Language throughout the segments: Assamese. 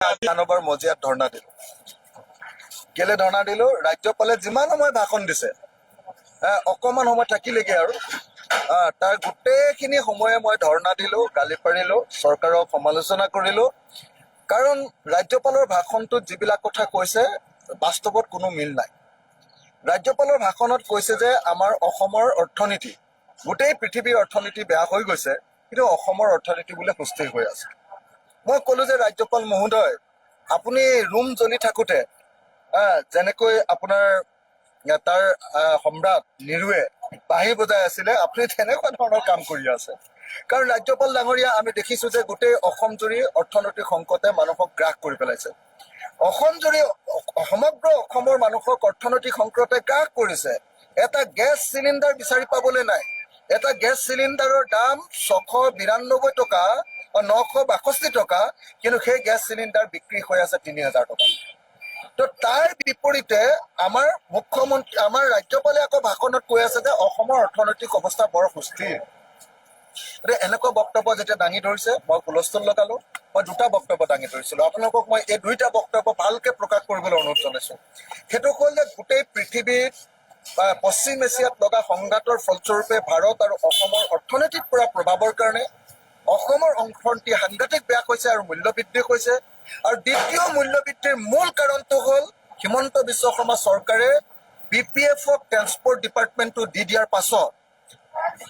জানবৰ মজিয়াত ধৰ্ণা দিলো। কেলে ধৰ্ণা দিলো? ৰাজ্যপালে যিমান সময় ভাষণ দিছে অকমান সময় থাকিলেগে আৰু তাৰ গোটেইখিনি সময়ে মই ধৰ্ণা দিলো, গালি পাৰিলো, চৰকাৰক সমালোচনা কৰিলো। কাৰণ ৰাজ্যপালৰ ভাষণটোত যিবিলাক কথা কৈছে বাস্তৱত কোনো মিল নাই। ৰাজ্যপালৰ ভাষণত কৈছে যে আমাৰ অসমৰ অৰ্থনীতি, গোটেই পৃথিৱীৰ অৰ্থনীতি বেয়া হৈ গৈছে, কিন্তু অসমৰ অৰ্থনীতি বোলে সুস্থিৰ হৈ আছে। মই ক'লো যে ৰাজ্যপাল মহোদয়, আপুনি ৰুম জ্বলি থাকোতে যেনেকৈ আপোনাৰ তাৰ সম্ৰাট নিৰুৱে বাঁহী বজাই আছিলে, আপুনি তেনেকুৱা ধৰণৰ কাম কৰি আছে। কাৰণ ৰাজ্যপাল ডাঙৰীয়া, আমি দেখিছো যে গোটেই অসম জুৰি অৰ্থনৈতিক সংকটে মানুহক গ্ৰাস কৰি পেলাইছে। অসম জুৰি সমগ্ৰ অসমৰ মানুহক অৰ্থনৈতিক সংকটে গ্ৰাস কৰিছে। এটা গেছ চিলিণ্ডাৰ বিচাৰি পাবলৈ নাই। এটা গেছ চিলিণ্ডাৰৰ দাম 692 টকা, 962 টকা, কিন্তু সেই গেছ চিলিণ্ডাৰ বিক্ৰী হৈ আছে 3000 টকা। তো তাৰ বিপৰীতে আমাৰ মুখ্যমন্ত্ৰী, আমাৰ ৰাজ্যপালে আকৌ ভাষণত কৈ আছে যে অসমৰ অৰ্থনৈতিক অৱস্থা বৰ সুস্থিৰ। এনেকুৱা বক্তব্য যেতিয়া দাঙি ধৰিছে, মই হুলস্থুল লগালো। মই দুটা বক্তব্য দাঙি ধৰিছিলো, আপোনালোকক মই এই দুইটা বক্তব্য ভালকে প্ৰকাশ কৰিবলৈ অনুৰোধ জনাইছো। সেইটো হ'ল যে গোটেই পৃথিৱীত পশ্চিম এছিয়াত লগা সংঘাতৰ ফলস্বৰূপে ভাৰত আৰু অসমৰ অৰ্থনৈতিক পৰা প্ৰভাৱৰ কাৰণে অসমৰ অৰ্থনীতি সাংঘাতিক বেয়া হৈছে আৰু মূল্যবৃদ্ধি হৈছে। আৰু দ্বিতীয় মূল্যবৃদ্ধিৰ মূল কাৰণটো হ'ল হিমন্ত বিশ্ব শৰ্মা চৰকাৰে BPFক ট্ৰেন্সপৰ্ট ডিপাৰ্টমেণ্টটো দি দিয়াৰ পাছত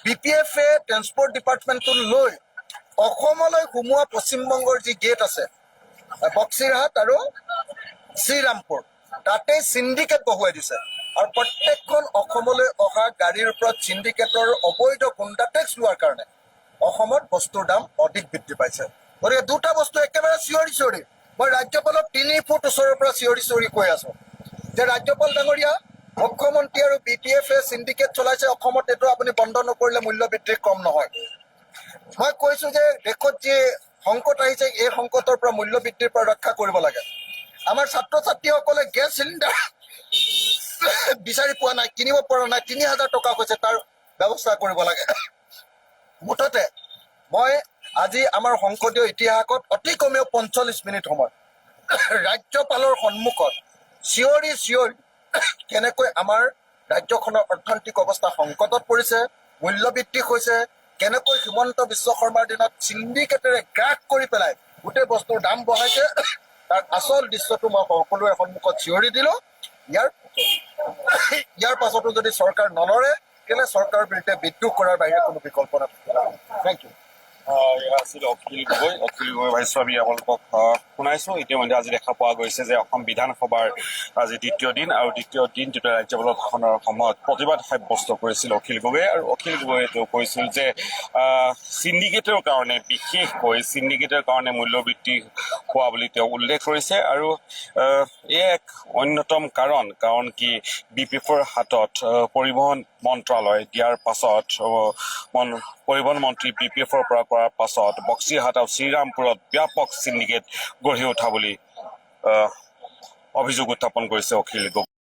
BPFে ট্ৰেন্সপৰ্ট ডিপাৰ্টমেণ্টটো লৈ অসমলৈ সোমোৱা পশ্চিমবংগৰ যি গেট আছে, বক্সিৰহাট আৰু শ্ৰীৰামপুৰ, তাতে চিণ্ডিকেট বহুৱাই দিছে। আৰু প্ৰত্যেকখন অসমলৈ অহা গাড়ীৰ ওপৰত চিণ্ডিকেটৰ অবৈধ গুণ্ডা টেক্স লোৱাৰ কাৰণে অসমত বস্তুৰ দাম অধিক বৃদ্ধি পাইছে। গতিকে দুটা বস্তু একেবাৰে চিঞৰি চিঞৰি মই ৰাজ্যপালক 3 ফুট ওচৰৰ পৰা চিঞৰি চিঞৰি কৈ আছো যে ৰাজ্যপাল ডাঙৰীয়া, মুখ্যমন্ত্ৰী আৰু BPFে চিণ্ডিকেট চলাইছে অসমত, এইটো আপুনি বন্ধ নকৰিলে মূল্য বৃদ্ধি কম নহয়। মই কৈছো যে দেশত যি সংকট আহিছে, এই সংকটৰ পৰা মূল্য বৃদ্ধিৰ পৰা ৰক্ষা কৰিব লাগে। আমাৰ ছাত্ৰ ছাত্ৰীসকলে গেছ চিলিণ্ডাৰ বিচাৰি পোৱা নাই, কিনিব পৰা নাই, 3000 টকা হৈছে, তাৰ ব্যৱস্থা কৰিব লাগে। মুঠতে মই আজি আমাৰ সংসদীয় ইতিহাসত অতি কমেও 45 মিনিট সময় ৰাজ্যপালৰ সন্মুখত চিঞৰি চিঞৰি কেনেকৈ আমাৰ ৰাজ্যখনৰ অৰ্থনৈতিক অৱস্থা সংকটত পৰিছে, মূল্যবৃদ্ধি হৈছে, কেনেকৈ হিমন্ত বিশ্ব শৰ্মাৰ দিনত চিণ্ডিকেটেৰে গ্ৰাস কৰি পেলাই গোটেই বস্তুৰ দাম বঢ়াইছে, তাৰ আচল দৃশ্যটো মই সকলোৰে সন্মুখত চিঞৰি দিলো। ইয়াৰ পাছতো যদি চৰকাৰ নলৰে, তেনে চৰকাৰৰ বিৰুদ্ধে বিদ্ৰোহ কৰাৰ বাহিৰে কোনো বিকল্প নাথাকিব। Thank you. এয়া আছিল অখিল গগৈ। অখিল গগৈ ভাষ্য আমি আপোনালোকক শুনাইছো। ইতিমধ্যে আজি দেখা পোৱা গৈছে যে অসম বিধানসভাৰ আজি দ্বিতীয় দিন, আৰু দ্বিতীয় দিন যেতিয়া ৰাজ্যপালৰ ভাষণৰ সময়ত প্ৰতিবাদ সাব্যস্ত কৰিছিল অখিল গগৈয়ে। আৰু অখিল গগৈয়ে তেওঁ কৈছিল যে চিণ্ডিকেটৰ কাৰণে, বিশেষকৈ চিণ্ডিকেটৰ কাৰণে মূল্যবৃদ্ধি হোৱা বুলি তেওঁ উল্লেখ কৰিছে। আৰু এই এক অন্যতম কাৰণ কি BPFৰ হাতত পৰিবহণ মন্ত্ৰালয় দিয়াৰ পাছত পৰিবহণ মন্ত্ৰী BPFৰ পৰা কৰাৰ পাছত বক্সিৰহাট আৰু শ্ৰীৰামপুৰত ব্যাপক চিণ্ডিকেট গঢ়ি উঠা বুলি অভিযোগ উত্থাপন কৰিছে অখিল গগৈ।